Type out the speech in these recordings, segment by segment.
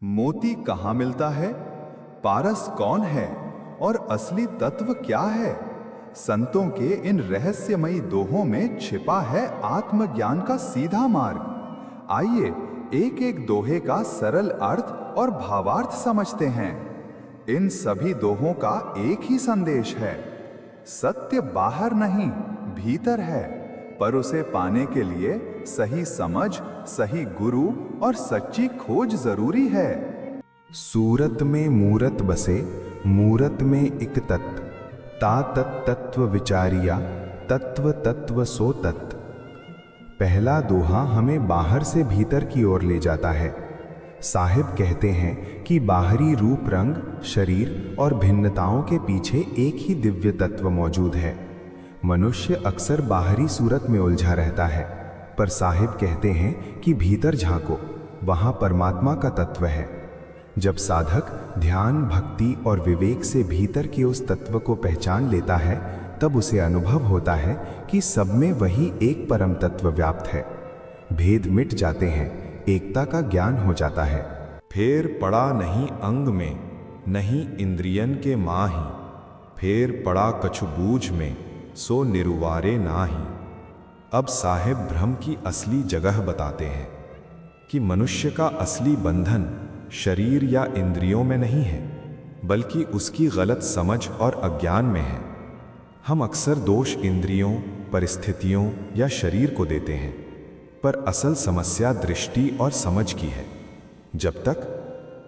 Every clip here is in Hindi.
मोती कहाँ मिलता है? पारस कौन है? और असली तत्व क्या है? संतों के इन रहस्यमयी दोहों में छिपा है आत्मज्ञान का सीधा मार्ग। आइए एक एक दोहे का सरल अर्थ और भावार्थ समझते हैं। इन सभी दोहों का एक ही संदेश है। सत्य बाहर नहीं, भीतर है, पर उसे पाने के लिए सही समझ, सही गुरु और सच्ची खोज जरूरी है। सूरत में मूरत बसे, मूरत में इक तत्, ता तत् तत्व विचारिया, तत्व तत्व सो तत्। पहला दोहा हमें बाहर से भीतर की ओर ले जाता है। साहिब कहते हैं कि बाहरी रूप, रंग, शरीर और भिन्नताओं के पीछे एक ही दिव्य तत्व मौजूद है। मनुष्य अक्सर बाहरी सूरत में उलझा रहता है, पर साहिब कहते हैं कि भीतर झांको, वहां परमात्मा का तत्व है। जब साधक ध्यान, भक्ति और विवेक से भीतर के उस तत्व को पहचान लेता है, तब उसे अनुभव होता है कि सब में वही एक परम तत्व व्याप्त है। भेद मिट जाते हैं, एकता का ज्ञान हो जाता है। फेर पड़ा नहीं अंग में, नहीं इंद्रियन के माही, फेर पड़ा कछु बूझ में, सो निरुवारे नाही। अब साहिब भ्रम की असली जगह बताते हैं कि मनुष्य का असली बंधन शरीर या इंद्रियों में नहीं है, बल्कि उसकी गलत समझ और अज्ञान में है। हम अक्सर दोष इंद्रियों, परिस्थितियों या शरीर को देते हैं, पर असल समस्या दृष्टि और समझ की है। जब तक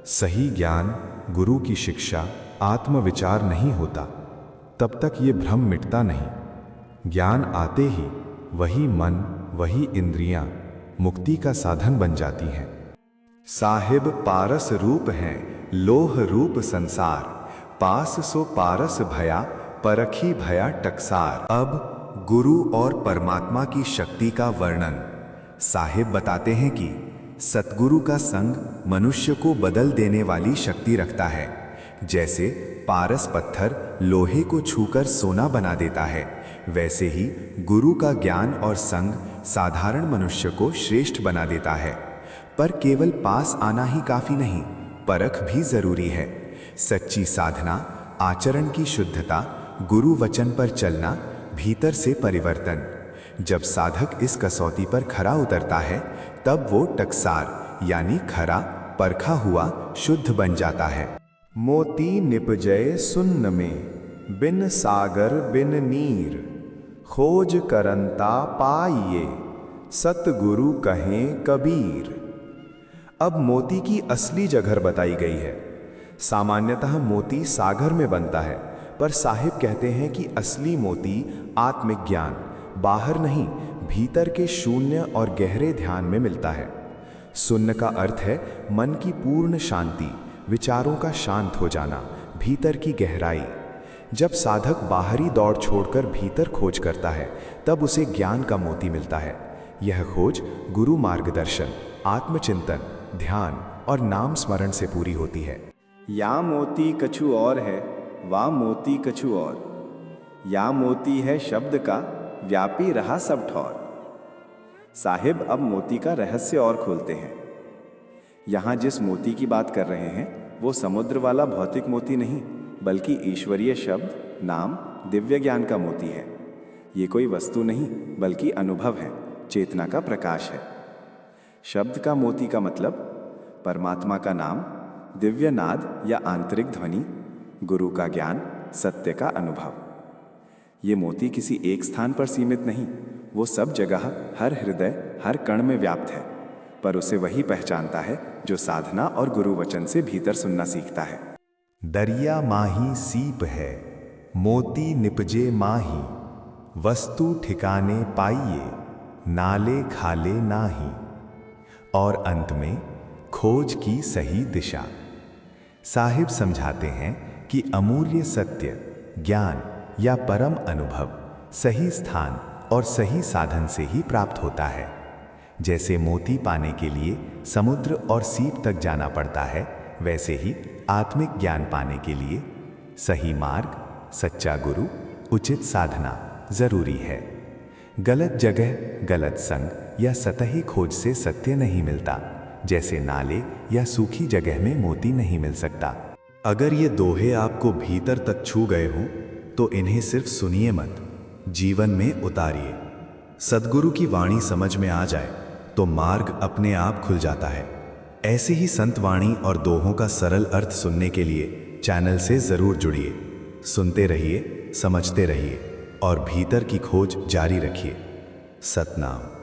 सही ज्ञान, गुरु की शिक्षा, आत्मविचार नहीं होता, तब तक ये भ्रम मिटता नहीं। ज्ञान आते ही वही मन, वही इंद्रियां मुक्ति का साधन बन जाती हैं। साहिब पारस रूप हैं, लोह रूप संसार, पास सो पारस भया, परखी भया टकसार। अब गुरु और परमात्मा की शक्ति का वर्णन। साहिब बताते हैं कि सतगुरु का संग मनुष्य को बदल देने वाली शक्ति रखता है। जैसे पारस पत्थर लोहे को छूकर सोना बना देता है, वैसे ही गुरु का ज्ञान और संग साधारण मनुष्य को श्रेष्ठ बना देता है। पर केवल पास आना ही काफी नहीं, परख भी जरूरी है। सच्ची साधना, आचरण की शुद्धता, गुरु वचन पर चलना, भीतर से परिवर्तन। जब साधक इस कसौटी पर खरा उतरता है, तब वो टकसार यानी खरा, परखा हुआ, शुद्ध बन जाता है। मोती निपजय सुन्न में, बिन सागर बिन नीर, खोज करंता पाइये, सतगुरु कहें कबीर। अब मोती की असली जगह बताई गई है। सामान्यतः मोती सागर में बनता है, पर साहिब कहते हैं कि असली मोती आत्मिक ज्ञान, बाहर नहीं, भीतर के शून्य और गहरे ध्यान में मिलता है। सुन्न का अर्थ है मन की पूर्ण शांति, विचारों का शांत हो जाना, भीतर की गहराई। जब साधक बाहरी दौड़ छोड़कर भीतर खोज करता है, तब उसे ज्ञान का मोती मिलता है। यह खोज गुरु मार्गदर्शन, आत्मचिंतन, ध्यान और नाम स्मरण से पूरी होती है। या मोती कछु और है, वा मोती कछु और, या मोती है शब्द का, व्यापी रहा सब ठौर। साहिब अब मोती का रहस्य और खोलते हैं। यहाँ जिस मोती की बात कर रहे हैं, वो समुद्र वाला भौतिक मोती नहीं, बल्कि ईश्वरीय शब्द, नाम, दिव्य ज्ञान का मोती है। ये कोई वस्तु नहीं, बल्कि अनुभव है, चेतना का प्रकाश है। शब्द का मोती का मतलब परमात्मा का नाम, दिव्य नाद या आंतरिक ध्वनि, गुरु का ज्ञान, सत्य का अनुभव। ये मोती किसी एक स्थान पर सीमित नहीं, वो सब जगह, हर हृदय, हर कण में व्याप्त है। पर उसे वही पहचानता है जो साधना और गुरु वचन से भीतर सुनना सीखता है। दरिया माही सीप है, मोती निपजे माही, वस्तु ठिकाने पाइये, नाले खाले नाही। और अंत में खोज की सही दिशा। साहिब समझाते हैं कि अमूल्य सत्य, ज्ञान या परम अनुभव सही स्थान और सही साधन से ही प्राप्त होता है। जैसे मोती पाने के लिए समुद्र और सीप तक जाना पड़ता है, वैसे ही आत्मिक ज्ञान पाने के लिए सही मार्ग, सच्चा गुरु, उचित साधना जरूरी है। गलत जगह, गलत संग या सतही खोज से सत्य नहीं मिलता, जैसे नाले या सूखी जगह में मोती नहीं मिल सकता। अगर ये दोहे आपको भीतर तक छू गए हों तो इन्हें सिर्फ सुनिए मत, जीवन में उतारिए। सद्गुरु की वाणी समझ में आ जाए तो मार्ग अपने आप खुल जाता है। ऐसी ही संत वाणी और दोहों का सरल अर्थ सुनने के लिए चैनल से जरूर जुड़िए। सुनते रहिए, समझते रहिए और भीतर की खोज जारी रखिए। सतनाम।